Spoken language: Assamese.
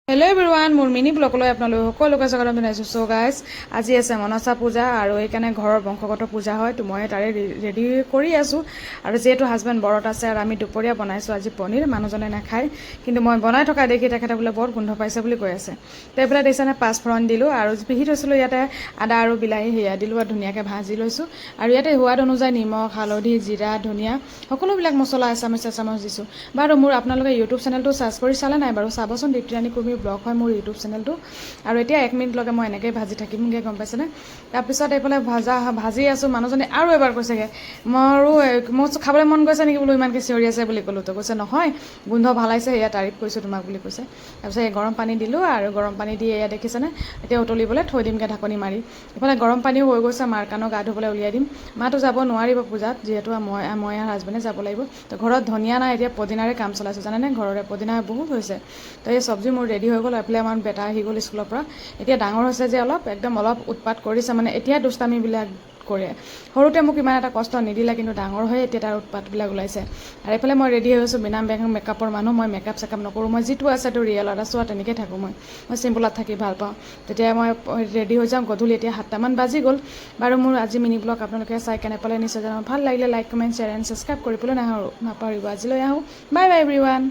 হেল্ল' এভৰিৱান, মোৰ মিনি ব্লগলৈ আপোনালোক সকলোকে স্বাগতম জনাইছোঁ। চ' গাইজ, আজি আছে মনসা পূজা আৰু সেইকাৰণে ঘৰৰ বংশগত পূজা হয়। তো মই তাৰে ৰেডি কৰি আছোঁ। আৰু যিহেতু হাজবেণ্ড ব্ৰত আছে আৰু আমি দুপৰীয়া বনাইছোঁ আজি পনীৰ, মানুহজনে নাখায়, কিন্তু মই বনাই থকা দেখি তেখেতে বোলে বৰ গোন্ধ পাইছে বুলি কৈ আছে। তো এইফালে দেখিছেনে পাঁচফোৰণ দিলোঁ আৰু পিহি থৈছিলোঁ ইয়াতে আদা আৰু বিলাহী সেয়া দিলোঁ আৰু ধুনীয়াকৈ ভাজি লৈছোঁ। আৰু ইয়াতে সোৱাদ অনুযায়ী নিমখ, হালধি, জিৰা, ধনিয়া সকলোবিলাক মছলা এচামুচ দিছোঁ। বাৰু মোৰ আপোনালোকে ইউটিউব চেনেলটো চাৰ্চ কৰি চালে নাই বাৰু? চাবচোন, দীপ্তিৰাণী কুৰ্মী ব্লগ হয় মোৰ ইউটিউব চেনেলটো। আৰু এতিয়া 1 মিনিটলৈকে মই এনেকৈ ভাজি থাকিমগৈ, গম পাইছেনে? তাৰপিছত এইফালে ভাজি আছোঁ। মানুহজনে আৰু এবাৰ কৈছেগৈ, মোৰ খাবলৈ মন গৈছে নেকি বোলো, ইমানকৈ চিঞৰি আছে বুলি ক'লোঁ। তো কৈছে নহয়, গোন্ধ ভাল আহিছে, এয়া তাৰিফ কৰিছোঁ তোমাক বুলি কৈছে। তাৰপিছত এই গৰম পানী দিলোঁ আৰু গৰম পানী দি এয়া দেখিছেনে, এতিয়া উতলিবলৈ থৈ দিমগৈ ঢাকনি মাৰি। ইফালে গৰম পানীও হৈ গৈছে, মাৰ কাণৰ গা ধুবলৈ উলিয়াই দিম। মাতো যাব নোৱাৰিব পূজাত, যিহেতু মই আৰু হাজবেণ্ডে যাব লাগিব। তো ঘৰত ধনিয়া নাই, এতিয়া পদিনাৰে কাম চলাইছোঁ, জানেনে? ঘৰৰে পদিনা বহুত হৈছে। তো এই চব্জি মোৰ ৰেডি হৈ গ'ল। এইফালে আমাৰ বেটা আহি গ'ল স্কুলৰ পৰা। এতিয়া ডাঙৰ হৈছে যে অলপ উৎপাত কৰিছে, মানে এতিয়া দুষ্টামিবিলাক কৰে। সৰুতে মোক ইমান এটা কষ্ট নিদিলে, কিন্তু ডাঙৰ হৈ এতিয়া তাৰ উৎপাতবিলাক ওলাইছে। আৰু এইফালে মই ৰেডি হৈ গৈছোঁ, বিনা মেকআপৰ মানুহ। মই মেকআপ চেকআপ নকৰোঁ, মই যিটো আছে তো ৰিয়েলত আছোঁ আৰু তেনেকৈ থাকোঁ। মই চিম্পুলত থাকি ভাল পাওঁ। তেতিয়া মই ৰেডি হৈ যাওঁ। গধূলি এতিয়া 7টামান বাজি গ'ল। বাৰু মোৰ আজি মিনি ব্লগ আপোনালোকে চাই কেনে পালে নিশ্চয় জানো। ভাল লাগিলে like, comment, share and subscribe কৰিবলৈ নাপাহৰিব। আজিলৈ আহোঁ, বাই বাই এভৰিৱান।